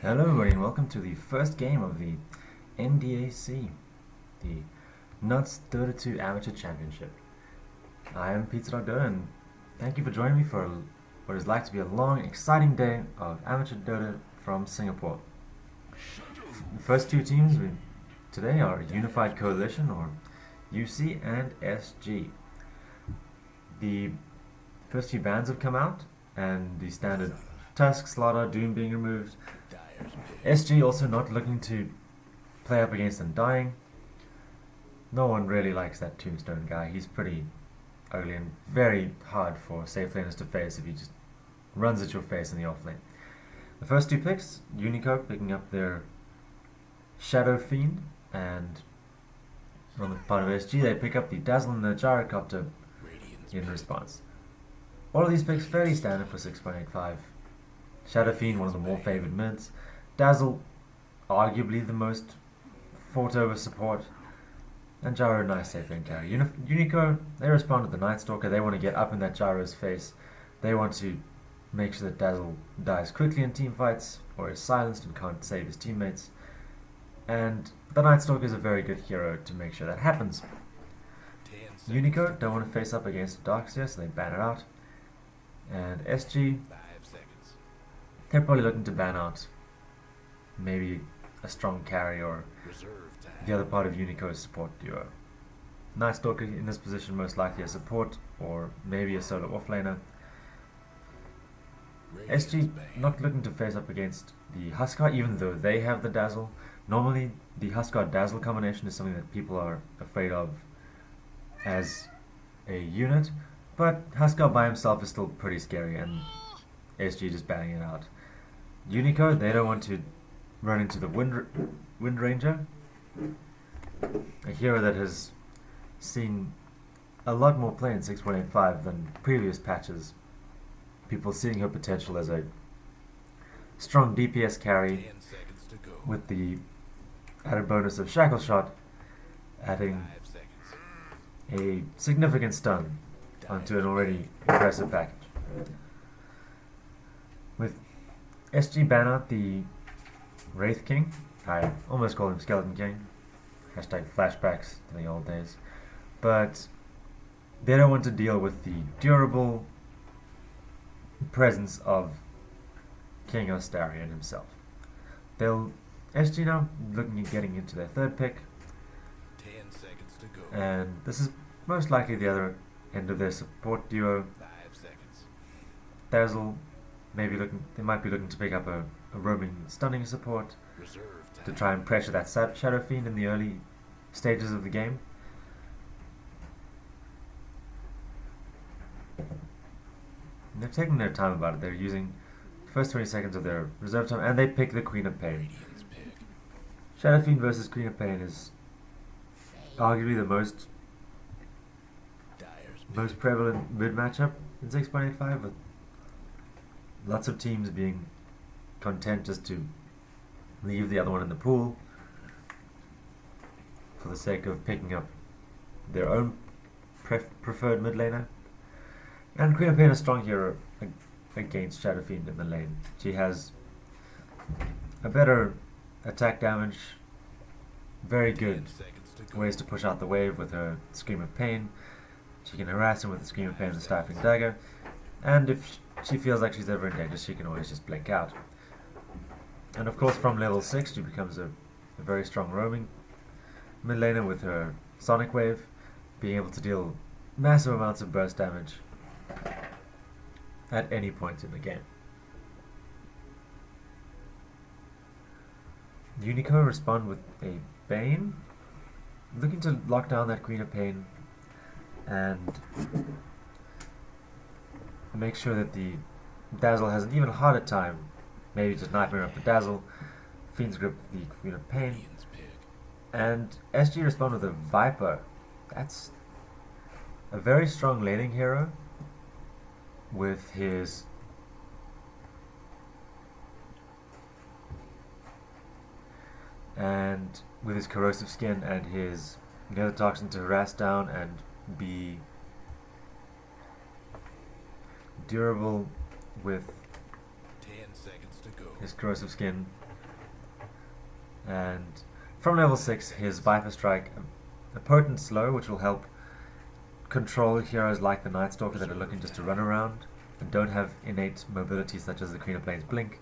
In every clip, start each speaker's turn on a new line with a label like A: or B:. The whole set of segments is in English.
A: Hello everybody and welcome to the first game of the NDAC, the NutZ Dota 2 Amateur Championship. I am PizzaDog and thank you for joining me for what is like to be a long, exciting day of Amateur Dota from Singapore. The first two teams today are Unified Coalition, or UC, and SG. The first few bans have come out, and the standard Tusk, Slaughter, Doom being removed. SG also not looking to play up against Undying. No one really likes that Tombstone guy. He's pretty ugly and very hard for safe laners to face if he just runs at your face in the off lane. The first two picks, UniCo picking up their Shadow Fiend, and on the part of SG they pick up the Dazzle and the Gyrocopter in response. All of these picks fairly standard for 6.85. Shadow Fiend, one of the more favoured mids. Dazzle, arguably the most fought over support. And Gyro, nice safe lane carry. UniCo, they respond to the Night Stalker. They want to get up in that Gyro's face. They want to make sure that Dazzle dies quickly in team fights, or is silenced and can't save his teammates. And the Night Stalker is a very good hero to make sure that happens. UniCo don't want to face up against Darkseer, so they ban it out. And SG, they're probably looking to ban out maybe a strong carry or the other part of UniCo's support duo. Night Stalker in this position most likely a support or maybe a solo offlaner. SG not looking to face up against the Huskar, even though they have the Dazzle. Normally the Huskar-Dazzle combination is something that people are afraid of as a unit, but Huskar by himself is still pretty scary, and SG just banning it out. UniCo, they don't want to run into the Wind Ranger, a hero that has seen a lot more play in 6.85 than previous patches. People seeing her potential as a strong DPS carry with the added bonus of Shackle Shot, adding a significant stun onto an already impressive package. With SG ban out the Wraith King, I almost call him Skeleton King, hashtag flashbacks to the old days, but they don't want to deal with the durable presence of King Ostarian himself. SG now looking at getting into their third pick,
B: 10 seconds to go.
A: and this is most likely the other end of their support duo.
B: 5 seconds.
A: Dazzle, they might be looking to pick up a roaming stunning support
B: Reserve time.
A: to try and pressure that Shadow Fiend in the early stages of the game. And they're taking their time about it. They're using the first 20 seconds of their reserve time, and they pick the Queen of Pain.
B: Radiant's pick.
A: Shadow Fiend versus Queen of Pain is arguably the most
B: Dyer's pick.
A: prevalent mid matchup in 6.85, with lots of teams being content just to leave the other one in the pool for the sake of picking up their own preferred mid laner. And Queen of Pain is a strong hero against Shadow Fiend in the lane. She has a better attack damage, very good
B: 10 seconds to go.
A: ways to push out the wave with her Scream of Pain. She can harass him with the Scream of Pain and the Stifling Dagger, and if she feels like she's ever in danger, she can always just blink out. And of course from level 6 she becomes a very strong roaming mid laner with her Sonic Wave, being able to deal massive amounts of burst damage at any point in the game. UniCo respond with a Bane, looking to lock down that Queen of Pain and make sure that the Dazzle has an even harder time, maybe just nightmare up the Dazzle, Fiend's Grip the Queen of Pain,
B: Radiant's pick.
A: and SG respond with a Viper. That's a very strong laning hero with his corrosive skin and his Nether Toxin to harass down and be durable with
B: 10 seconds to go.
A: his corrosive skin, And from level 6, his Viper Strike, a potent slow, which will help control heroes like the Night Stalker that are looking just to run around and don't have innate mobility such as the Queen of Plains Blink.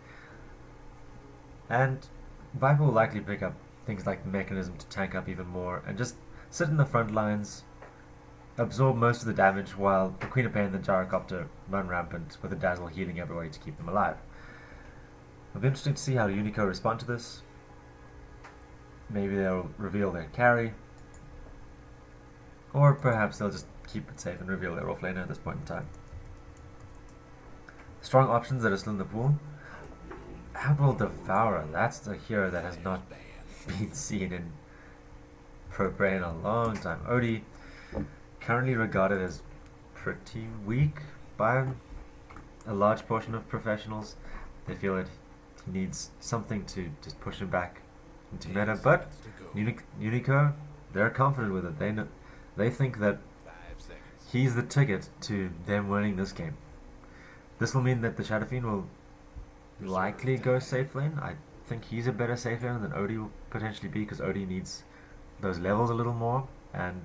A: And Viper will likely pick up things like the Mechanism to tank up even more and just sit in the front lines, absorb most of the damage while the Queen of Pain and the Gyrocopter run rampant with the Dazzle healing everybody to keep them alive. It'll be interesting to see how UniCo respond to this. Maybe they'll reveal their carry, or perhaps they'll just keep it safe and reveal their offlaner at this point in time. Strong options that are still in the pool. Outworld Devourer, that's the hero that has not been seen in Pro Play in a long time. Odie, currently regarded as pretty weak by a large portion of professionals. They feel that he needs something to just push him back into meta, but UniCo, they're confident with it. They think that he's the ticket to them winning this game. This will mean that the Shadow Fiend will likely go safe lane. I think he's a better safe lane than Odie will potentially be, because Odie needs those levels a little more, and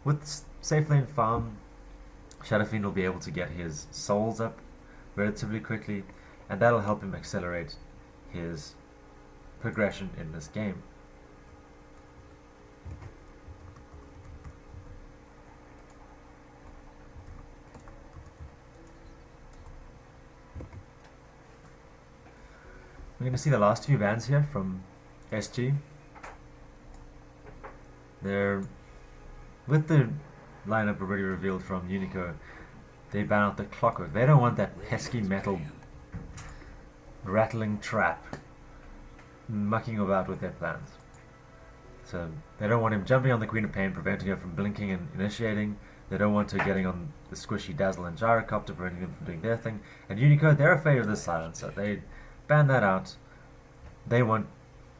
A: with safe lane farm, Shadow Fiend will be able to get his souls up relatively quickly, and that'll help him accelerate his progression in this game. We're going to see the last few bans here from SG. They're, with the lineup already revealed from UniCo, they ban out the Clockwork. They don't want that pesky metal rattling trap mucking about with their plans. So they don't want him jumping on the Queen of Pain, preventing her from blinking and initiating. They don't want her getting on the squishy Dazzle and Gyrocopter, preventing them from doing their thing. And UniCo, they're afraid of the silencer. They ban that out. They want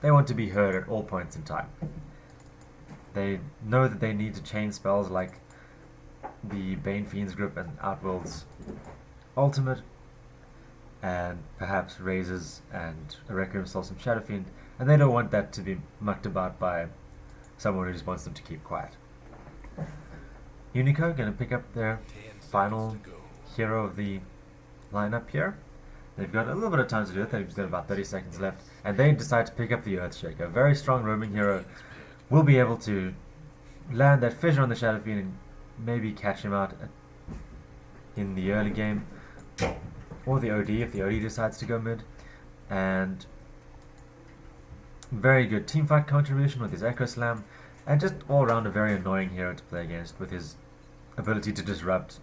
A: to be heard at all points in time. They know that they need to chain spells like the Bane Fiend's Grip and Outworld's Ultimate, and perhaps Razors and a Requiem Soul from Shadow Fiend, and they don't want that to be mucked about by someone who just wants them to keep quiet. UniCo going to pick up their final hero of the lineup here. They've got a little bit of time to do it. They've got about 30 seconds left, and they decide to pick up the Earthshaker. A very strong roaming hero will be able to land that fissure on the Shadow Fiend and maybe catch him out in the early game, or the OD if the OD decides to go mid. And very good teamfight contribution with his Echo Slam, and just all around a very annoying hero to play against with his ability to disrupt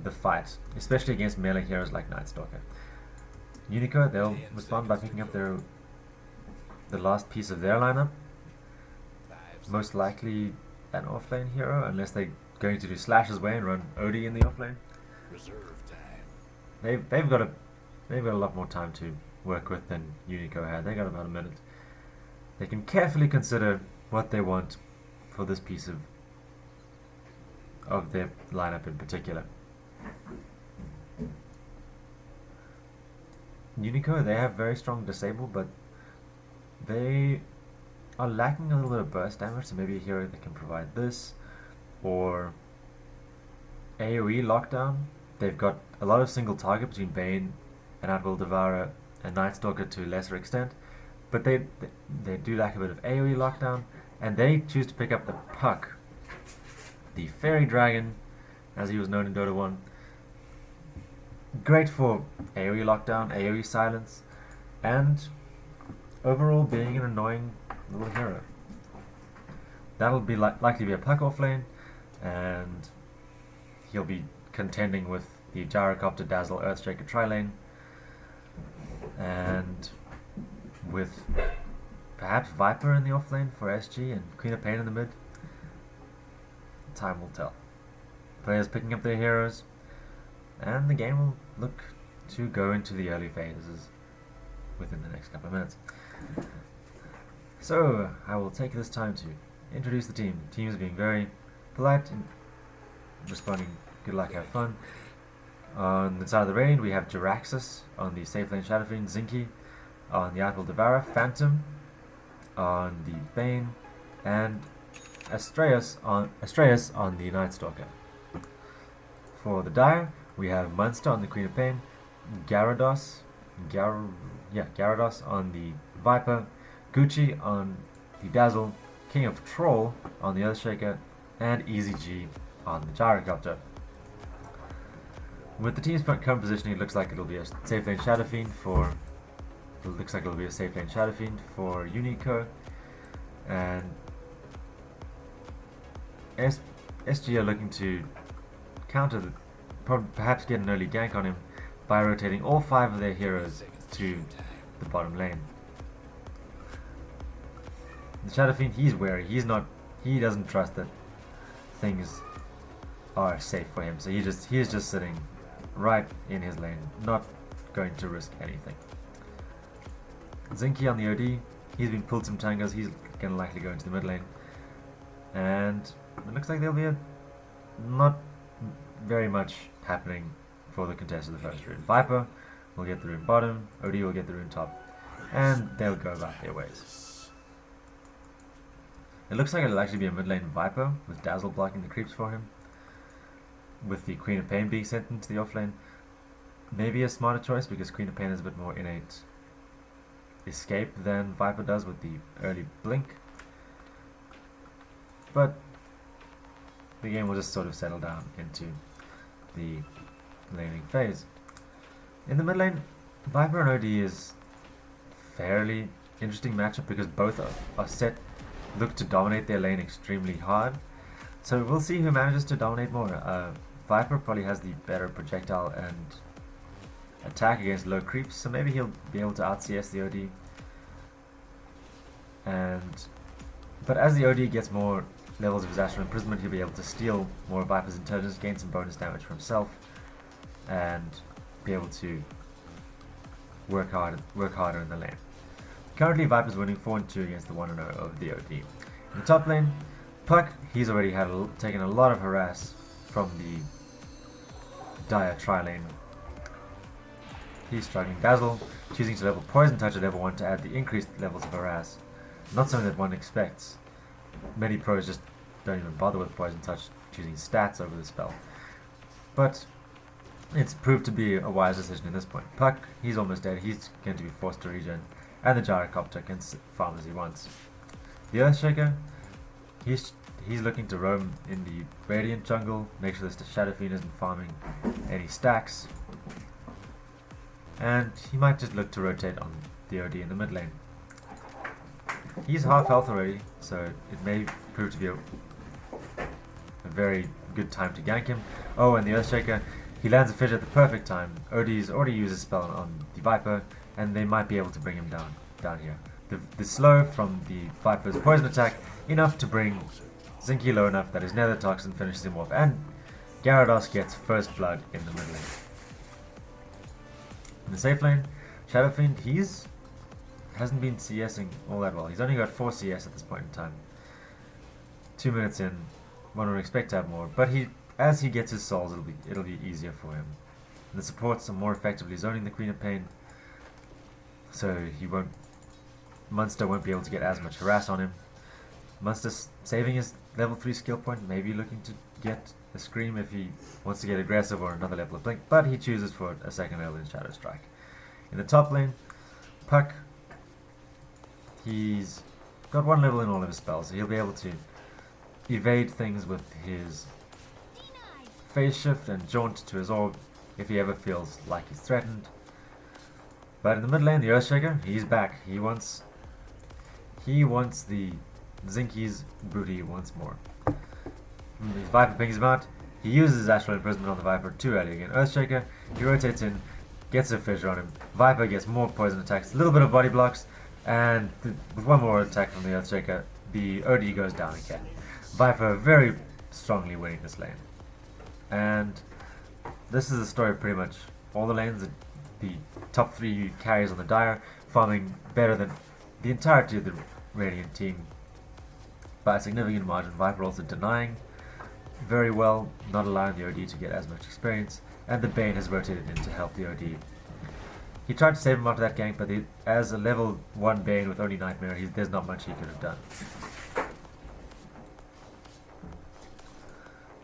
A: the fight, especially against melee heroes like Night Stalker. UniCo, they'll respond by picking up the last piece of their lineup, most likely an offlane hero, unless they're going to do Slash's Way and run Odie in the offlane. They've got a lot more time to work with than UniCo had. They got about a minute. They can carefully consider what they want for this piece of their lineup in particular. UniCo, they have very strong disable, but they are lacking a little bit of burst damage, so maybe a hero that can provide this, or AoE lockdown. They've got a lot of single target between Bane and Outworld Devourer and Night Stalker to a lesser extent, but they do lack a bit of AoE lockdown, and they choose to pick up the Puck, the Fairy Dragon, as he was known in Dota 1. Great for AoE lockdown, AoE silence, and overall being an annoying little hero. That'll be likely be a Puck offlane, and he'll be contending with the Gyrocopter, Dazzle, Earthshaker tri-lane, and with perhaps Viper in the offlane for SG and Queen of Pain in the mid. Time will tell. Players picking up their heroes, and the game will look to go into the early phases within the next couple of minutes. So I will take this time to introduce the team. The team is being very polite and responding, good luck, have fun. On the side of the raid we have Jiraxis on the safe lane Shadow Fiend, Zinky on the Outworld Devourer, Phantom on the Bane, and Astraeus on the NutZ Dota. For the Dire, we have Munsta on the Queen of Pain, Gyarados on the Viper, Gucci on the Dazzle, King of Troll on the Earthshaker, and EasyG on the Gyrocopter. With the team's current positioning, it looks like it'll be a safe lane Shadow Fiend for. It looks like it'll be a safe lane Shadow Fiend for UniCo, and SG are looking to counter perhaps get an early gank on him by rotating all 5 of their heroes to the bottom lane. The Shadow Fiend, he's wary. He doesn't trust that things are safe for him, so he is just sitting right in his lane, not going to risk anything. Zinky on the OD, he's been pulled some tangos, he's going to likely go into the mid lane. And it looks like there'll be not very much happening for the contest of the first rune. Viper will get the rune bottom, OD will get the rune top, and they'll go about their ways. It looks like it'll actually be a mid lane Viper, with Dazzle blocking the creeps for him, with the Queen of Pain being sent into the offlane. Maybe a smarter choice, because Queen of Pain has a bit more innate escape than Viper does with the early blink. But the game will just sort of settle down into the laning phase. In the mid lane, Viper and OD is fairly interesting matchup because both are look to dominate their lane extremely hard. So we'll see who manages to dominate more. Viper probably has the better projectile and attack against low creeps, so maybe he'll be able to out CS the OD. But as the OD gets more levels of his Astral Imprisonment, he'll be able to steal more of Viper's intelligence, gain some bonus damage for himself, and be able to work harder in the lane. Currently, Viper's winning 4-2 against the 1-0 of the OD. In the top lane, Puck, he's already taken a lot of harass from the Dire tri-lane. He's struggling. Dazzle, choosing to level Poison Touch at level 1 to add the increased levels of harass. Not something that one expects. Many pros just don't even bother with Poison Touch, choosing stats over the spell. But it's proved to be a wise decision at this point. Puck, he's almost dead. He's going to be forced to regen, and the Gyrocopter can farm as he wants. The Earthshaker, he's looking to roam in the Radiant jungle, make sure that the Shadow Fiend isn't farming any stacks, and he might just look to rotate on the OD in the mid lane. He's half health already, so it may prove to be a very good time to gank him. Oh, and the Earthshaker, he lands a fish at the perfect time. OD's already used a spell on the Viper, and they might be able to bring him down here. The slow from the Viper's poison attack, enough to bring Zinky low enough that his Nether Toxin finishes him off, and Gyarados gets first blood in the mid lane. In the safe lane, Shadow Fiend, hasn't been CSing all that well. He's only got 4 CS at this point in time. 2 minutes in, one would expect to have more, but as he gets his souls, it'll be easier for him. And the supports are more effectively zoning the Queen of Pain, so Munsta won't be able to get as much harass on him. Munsta's saving his level 3 skill point, maybe looking to get a Scream if he wants to get aggressive, or another level of Blink, but he chooses for a second level in Shadow Strike. In the top lane, Puck, he's got 1 level in all of his spells, so he'll be able to evade things with his Phase Shift and Jaunt to his orb if he ever feels like he's threatened. But in the mid lane, the Earthshaker, he's back. He wants the Zinky's booty once more. His Viper pings him out. He uses his Astral Imprisonment on the Viper too early again. Earthshaker, he rotates in, gets a fissure on him. Viper gets more poison attacks, a little bit of body blocks, and with 1 more attack from the Earthshaker, the OD goes down again. Viper very strongly winning this lane. And this is the story of pretty much all the lanes. The top 3 carries on the Dire, farming better than the entirety of the Radiant team by a significant margin. Viper also denying very well, not allowing the OD to get as much experience, and the Bane has rotated in to help the OD He tried to save him after that gank, but as a level 1 Bane with only Nightmare, there's not much he could have done.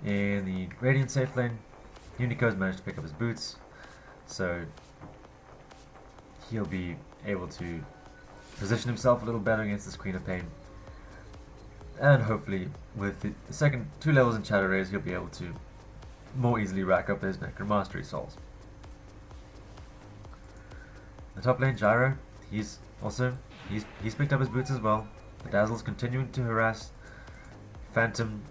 A: In the Radiant safe lane, UniCo's managed to pick up his boots, so he'll be able to position himself a little better against this Queen of Pain. And hopefully, with the second 2 levels in Shadow Rays, he'll be able to more easily rack up his Necromastery souls. The top lane, Gyro, he's picked up his boots as well. The Dazzle's continuing to harass Phantom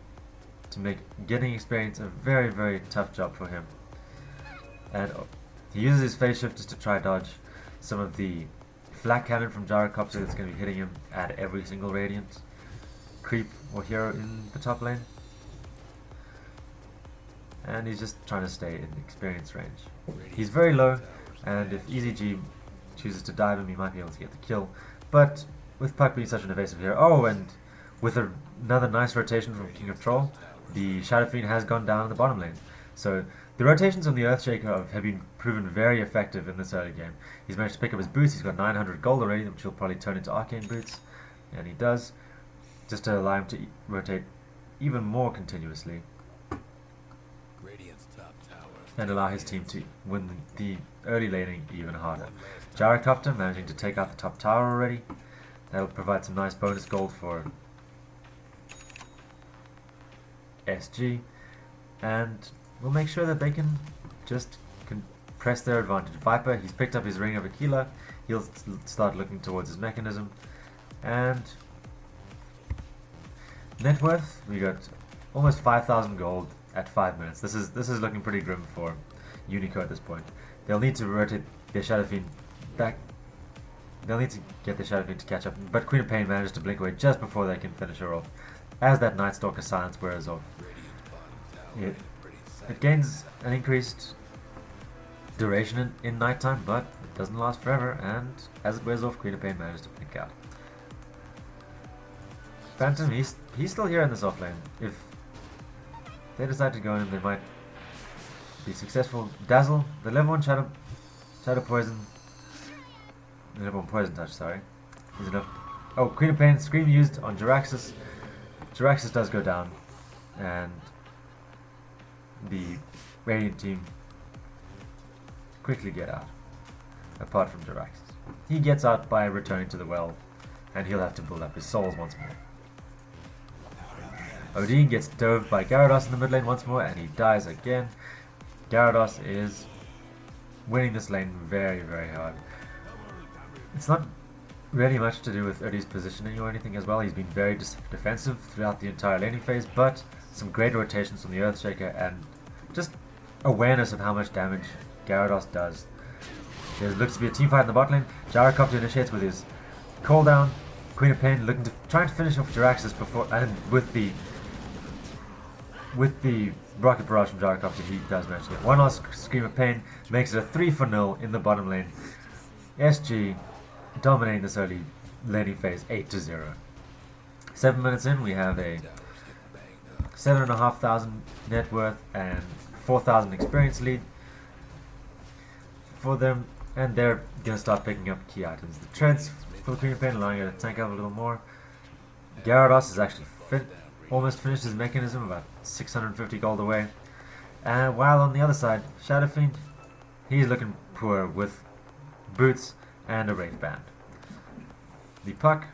A: to make getting experience a very, very tough job for him. And he uses his phase shift just to try dodge some of the flak cannon from Gyrocopter that's going to be hitting him at every single Radiant creep or hero in the top lane. And he's just trying to stay in experience range. He's very low, and if EZG chooses to dive him, he might be able to get the kill. But with Puck being such an evasive hero, oh, and with another nice rotation from King of Troll, the Shadow Fiend has gone down in the bottom lane. So the rotations on the Earthshaker have been proven very effective in this early game. He's managed to pick up his boots. He's got 900 gold already, which he'll probably turn into Arcane boots, and he does, just to allow him to rotate even more continuously and allow his team to win the early laning even harder. Gyrocopter managing to take out the top tower already. That'll provide some nice bonus gold for SG, and we'll make sure that they can press their advantage. Viper, he's picked up his Ring of Aquila. He'll start looking towards his mechanism. And net worth, we got almost 5,000 gold at 5 minutes. This is looking pretty grim for UniCo at this point. They'll need to rotate their Shadow Fiend back. They'll need to get their Shadow Fiend to catch up, but Queen of Pain managed to blink away just before they can finish her off. As that Night Stalker silence wears off, it gains an increased duration in nighttime, but it doesn't last forever, and as it wears off, Queen of Pain manages to blink out. Phantom, he's still here in this offlane. If they decide to go in, they might be successful. Dazzle, the level 1 Shadow Poison, the level 1 Poison Touch, sorry, is enough. Oh, Queen of Pain, Scream used on Jiraxxus. Jiraxxus does go down, and the Radiant team quickly get out, apart from Jiraxxus. He gets out by returning to the well, and he'll have to build up his souls once more. Odin gets dove by Gyarados in the mid lane once more, and he dies again. Gyarados is winning this lane very, very hard. It's not really much to do with Odin's positioning or anything as well. He's been very defensive throughout the entire laning phase, but some great rotations from the Earthshaker and just awareness of how much damage Gyarados does. There looks to be a team fight in the bot lane. Gyrocopter initiates with his cooldown. Queen of Pain trying to finish off Jiraxxus before, and with the Rocket Barrage from Gyrocopter, he does manage to get one last Scream of Pain, makes it a 3-0 in the bottom lane. SG dominating this early laning phase 8-0. 7 minutes in, we have a 7,500 net worth and 4,000 experience lead for them, and they're going to start picking up key items. The treads for the Queen of Pain, allowing her to tank up a little more. Gyarados has actually almost finished his mechanism, about 650 gold away. And while on the other side, Shadow Fiend, he's looking poor with boots and a Wraith Band. The Puck,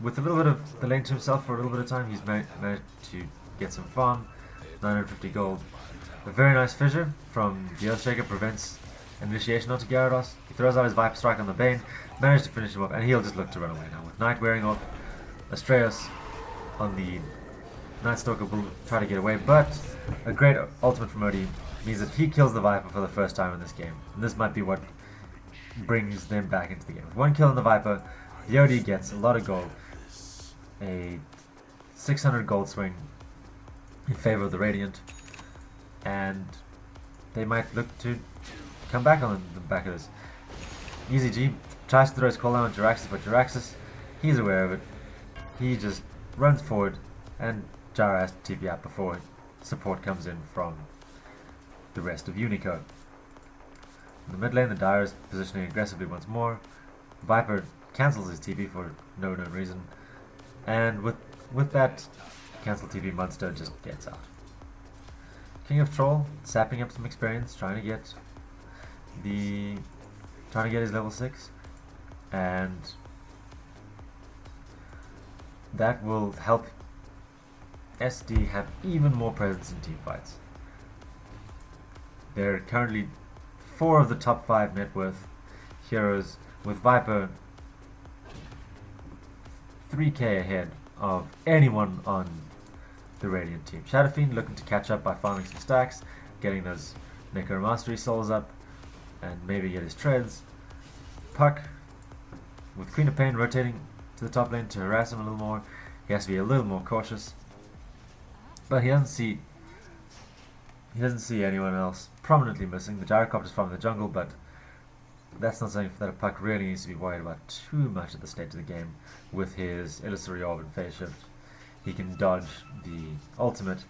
A: with a little bit of the lane to himself for a little bit of time, he's managed to get some farm, 950 gold. A very nice fissure from the Earthshaker prevents initiation onto Gyarados. He throws out his Viper Strike on the Bane, managed to finish him off, and he'll just look to run away now. With Night wearing off, Astraeus on the Night Stalker will try to get away, but a great ultimate from Odie means that he kills the Viper for the first time in this game. And this might be what brings them back into the game. With one kill on the Viper, the Odie gets a lot of gold. A 600 gold swing in favor of the Radiant, and they might look to come back on the back of this. EZG tries to throw his cooldown on Jiraxxus, but Jiraxxus, he's aware of it. He just runs forward, and Jara has to TP out before support comes in from the rest of UniCo. In the mid lane, the Dire is positioning aggressively once more. Viper cancels his TP for no known reason, and with that cancel TP, munsta just gets out. King of Troll sapping up some experience, trying to get his level 6, and that will help SD have even more presence in team fights. There are currently 4 of the top 5 net worth heroes, with Viper 3k ahead of anyone on the Radiant team. Shadow Fiend looking to catch up by farming some stacks, getting those Necro Mastery souls up, and maybe get his treads. Puck, with Queen of Pain rotating to the top lane to harass him a little more. He has to be a little more cautious, but he doesn't see anyone else prominently missing. The Gyrocopter's from the jungle, but that's not something that a Puck really needs to be worried about too much at the stage of the game. With his Illusory Orb and Phase Shift, he can dodge the ultimate,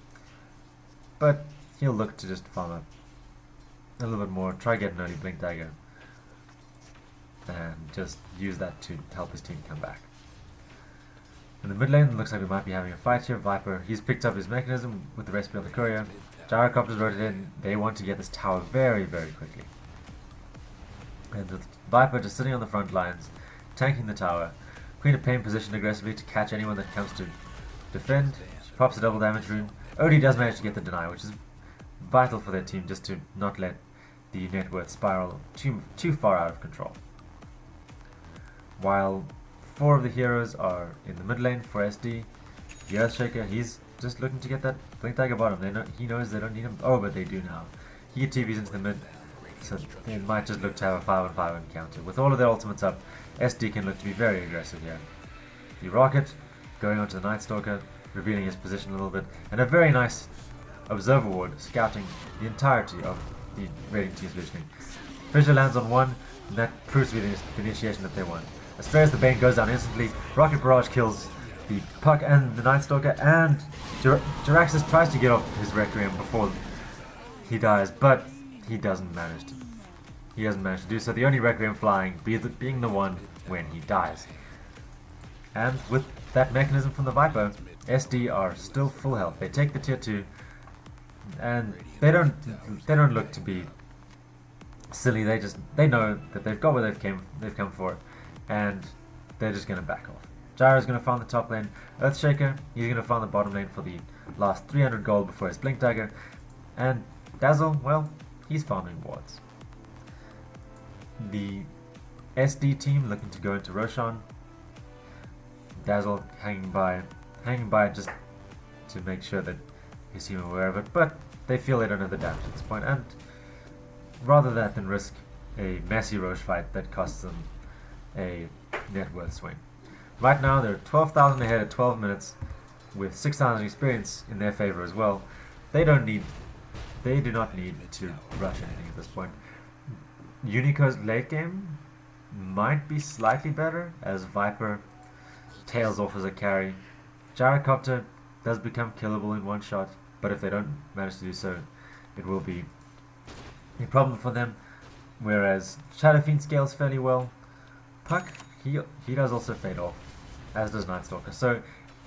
A: but he'll look to just farm up a little bit more, try get an early Blink Dagger, and just use that to help his team come back. In the mid lane, it looks like we might be having a fight here. Viper, he's picked up his mechanism with the recipe on the courier. Gyrocopters rotated in. They want to get this tower very, very quickly. And with Viper just sitting on the front lines, tanking the tower. Queen of Pain positioned aggressively to catch anyone that comes to defend. She pops a double damage rune. Odie does manage to get the deny, which is vital for their team just to not let the net worth spiral too far out of control. While 4 of the heroes are in the mid lane for SD, the Earthshaker, he's just looking to get that Blink Dagger bottom. He knows they don't need him. Oh, but they do now. He TVs into the mid, so they might just look to have a 5-on-5 encounter. With all of their ultimates up, SD can look to be very aggressive here. The Rocket going onto the Night Stalker, revealing his position a little bit, and a very nice Observer Ward scouting the entirety of the Radiant team's positioning. Fissure lands on one, and that proves to be the initiation that they want. Astrea's the Bane goes down instantly. Rocket Barrage kills the Puck and the Night Stalker, and Jiraxis tries to get off his Requiem before he dies, but he doesn't manage to. He doesn't manage to do so. The only Requiem flying being the one when he dies. And with that mechanism from the Viper, SD are still full health. They take the tier 2, and they don't look to be silly. They know that they've got what they've come for, and they're just gonna back off. Gyro's gonna farm the top lane. Earthshaker, he's gonna farm the bottom lane for the last 300 gold before his Blink Dagger. And Dazzle, well, he's farming wards. The SD team looking to go into Roshan. Dazzle hanging by just to make sure that his team are aware of it, but they feel they don't have the damage at this point, and rather that than risk a messy Roche fight that costs them a net worth swing. Right now they're 12,000 ahead at 12 minutes with 6,000 experience in their favor as well. They do not need to rush anything at this point. UniCo's late game might be slightly better as Viper tails off as a carry. Gyrocopter does become killable in one shot, but if they don't manage to do so, it will be a problem for them. Whereas Shadow Fiend scales fairly well. Puck, he does also fade off, as does Night Stalker. So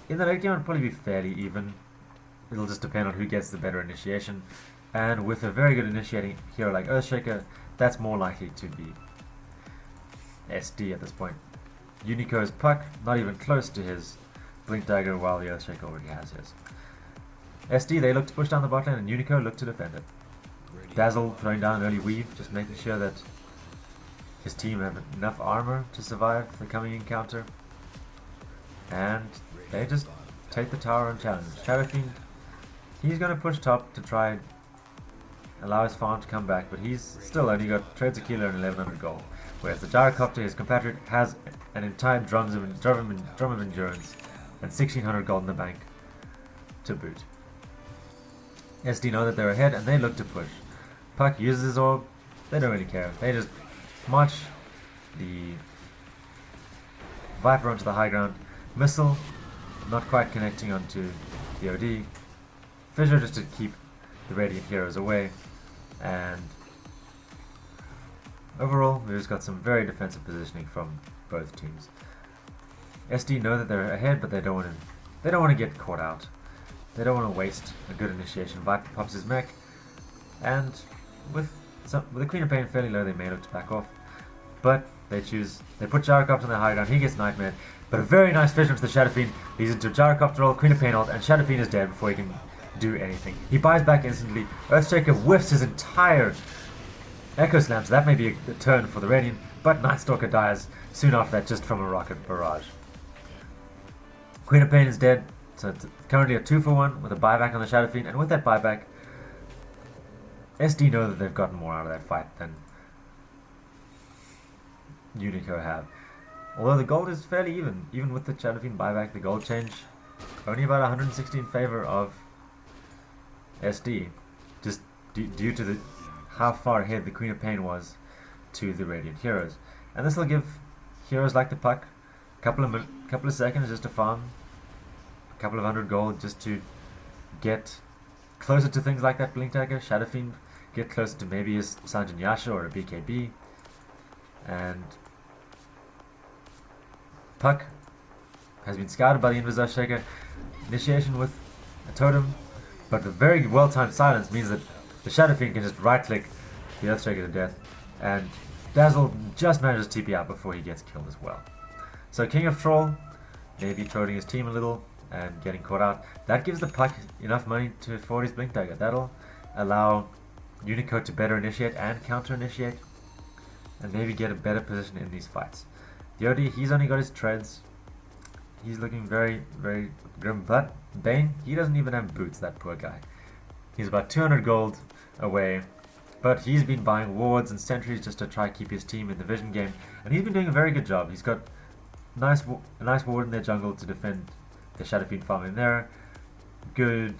A: in the late game it'll probably be fairly even. It'll just depend on who gets the better initiation. And with a very good initiating hero like Earthshaker, that's more likely to be SD at this point. UniCo's Puck, not even close to his Blink Dagger, while the Earthshaker already has his. SD, they look to push down the bot lane, and UniCo look to defend it. Dazzle throwing down an early weave, just making sure that his team have enough armor to survive the coming encounter. And they just take the tower and challenge. Shadow Fiend, he's going to push top to try and allow his farm to come back, but he's still only got Trades a Killer and 1100 gold. Whereas the Gyrocopter, his compatriot, has an entire drum of endurance and 1600 gold in the bank to boot. SD know that they're ahead and they look to push. Puck uses his orb, they don't really care. They just march the Viper onto the high ground. Missile, not quite connecting onto the OD. Fissure just to keep the Radiant heroes away. And overall, we've just got some very defensive positioning from both teams. SD know that they're ahead, but they don't want to get caught out. They don't want to waste a good initiation. Viper pops his mech, and with the Queen of Pain fairly low, they may look to back off, but they put Gyrocopter on the high ground. He gets Nightmare, but a very nice vision to the Shadow Fiend leads into Gyrocopter roll, Queen of Pain ult, and Shadow Fiend is dead before he can do anything. He buys back instantly. Earthshaker whiffs his entire Echo Slam, so that may be a turn for the Radiant, but Nightstalker dies soon after that just from a rocket barrage. Queen of Pain is dead, so it's currently a 2-for-1 with a buyback on the Shadow Fiend, and with that buyback, SD know that they've gotten more out of that fight than UniCo have. Although the gold is fairly even with the Shadow Fiend buyback, the gold change only about 160 in favor of SD, just due to how far ahead the Queen of Pain was to the Radiant heroes. And this will give heroes like the Puck a couple of seconds just to farm a couple of 100 gold just to get closer to things like that Blink Dagger. Shadow Fiend get closer to maybe a Sanjin Yasha or a BKB, and Puck has been scouted by the Invis Earthshaker. Initiation with a totem, but the very well-timed silence means that the Shadow Fiend can just right-click the Earthshaker to death, and Dazzle just manages to TP out before he gets killed as well. So King of Troll, maybe trolling his team a little and getting caught out. That gives the Puck enough money to afford his Blink Dagger. That'll allow UniCo to better initiate and counter-initiate, and maybe get a better position in these fights. Yodi, he's only got his treads. He's looking very, very grim, but Bane, he doesn't even have boots, that poor guy. He's about 200 gold away, but he's been buying wards and sentries just to try to keep his team in the vision game, and he's been doing a very good job. He's got a nice ward in their jungle to defend the Shadow Fiend farm in there. Good,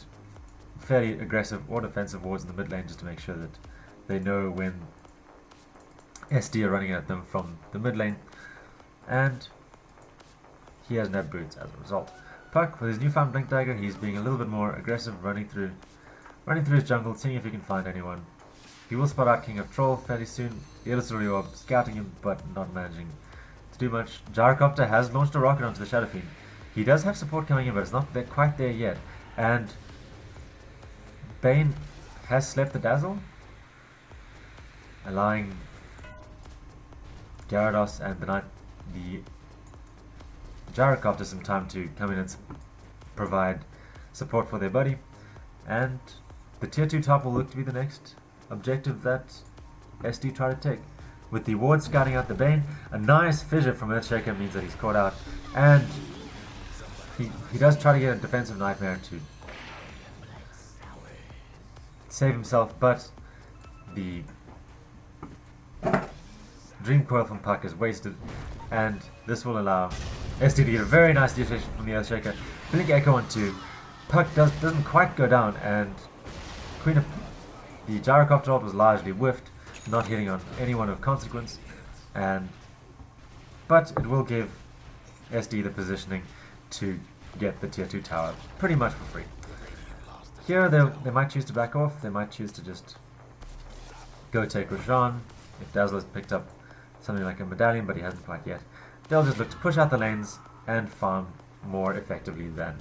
A: fairly aggressive or defensive wards in the mid lane just to make sure that they know when SD are running at them from the mid lane, and he hasn't had boots as a result. Puck, with his newfound Blink Dagger, he's being a little bit more aggressive, running through his jungle, seeing if he can find anyone. He will spot out King of Troll fairly soon. The Illusory Orb scouting him, but not managing to do much. Gyrocopter has launched a rocket onto the Shadow Fiend. He does have support coming in, but it's not quite there yet. And Bane has slept the Dazzle, allowing Gyarados and the Gyrocopter some time to come in and provide support for their buddy. And the tier 2 top will look to be the next objective that SD try to take. With the ward scouting out the Bane, a nice fissure from Earthshaker means that he's caught out, and he does try to get a defensive Nightmare to save himself, but the Dream Coil from Puck is wasted, and this will allow SD to get a very nice detection from the Earthshaker. Blink Echo on 2. Puck doesn't quite go down, and the Gyrocopter ult was largely whiffed, not hitting on anyone of consequence, but it will give SD the positioning to get the tier 2 tower pretty much for free. Here they might choose to back off, they might choose to just go take Roshan. If Dazzle has picked up something like a medallion, but he hasn't quite yet, they'll just look to push out the lanes and farm more effectively than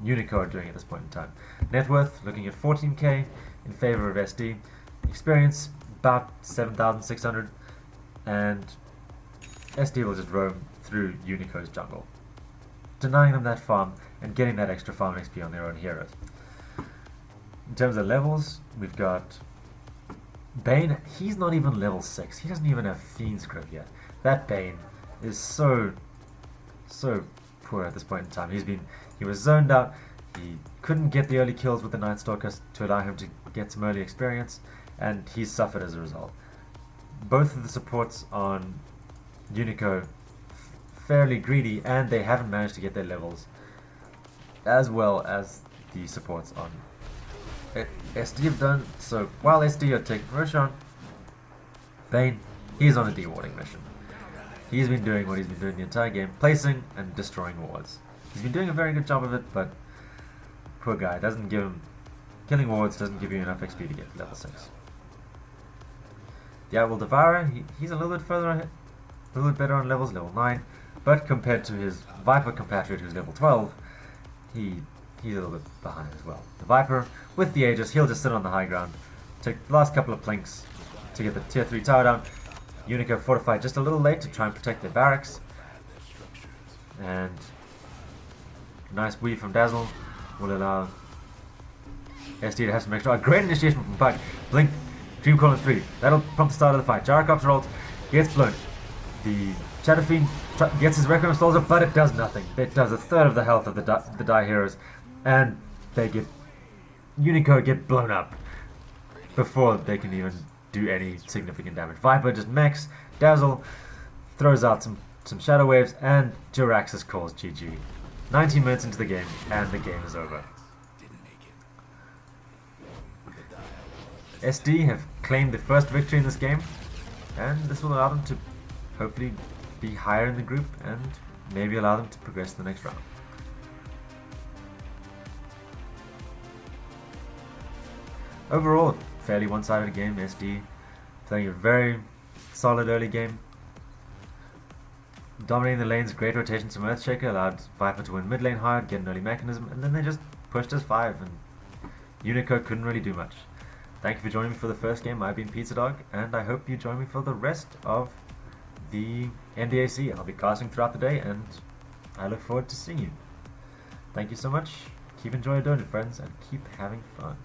A: UniCo are doing at this point in time. Net worth looking at 14k in favor of SD. Experience about 7,600, and SD will just roam through UniCo's jungle, denying them that farm and getting that extra farm XP on their own heroes. In terms of levels, we've got Bane. He's not even level 6. He doesn't even have Fiend's Grip yet. That Bane is so poor at this point in time. He was zoned out. He couldn't get the early kills with the Nightstalker to allow him to get some early experience, and he's suffered as a result. Both of the supports on UniCo fairly greedy, and they haven't managed to get their levels as well as the supports on SD have done. So while SD are taking Roshan, Bane, he's on a dewarding mission. He's been doing what he's been doing the entire game, placing and destroying wards. He's been doing a very good job of it, but poor guy, killing wards doesn't give you enough XP to get to level 6. yeah, well, Devourer, he's a little bit further ahead, a little bit better on levels, level 9, but compared to his Viper compatriot who's level 12, he's a little bit behind as well. The Viper, with the Aegis, he'll just sit on the high ground, take the last couple of plinks to get the tier 3 tower down. UniCo fortified just a little late to try and protect their barracks. And nice weave from Dazzle will allow SD to have some extra. Great initiation from Pike. Blink, Dream Call in 3. That'll prompt the start of the fight. Gyrocopter ult gets blown. The Shadow Fiend gets his Requiem Soldier, but it does nothing. It does a third of the health of the Die Heroes, and they get UniCo get blown up before they can even do any significant damage. Viper just mechs, Dazzle throws out some Shadow Waves, and Jiraxis calls GG. 19 minutes into the game, and the game is over. SD have claimed the first victory in this game, and this will allow them to hopefully be higher in the group and maybe allow them to progress to the next round. Overall, fairly one-sided game. SD playing a very solid early game, dominating the lanes. Great rotations from Earthshaker allowed Viper to win mid lane hard, get an early mechanism, and then they just pushed us 5, and UniCo couldn't really do much. Thank you for joining me for the first game. I've been PizzaDog, and I hope you join me for the rest of the NDAC. I'll be casting throughout the day, and I look forward to seeing you. Thank you so much. Keep enjoying doing it, friends, and keep having fun.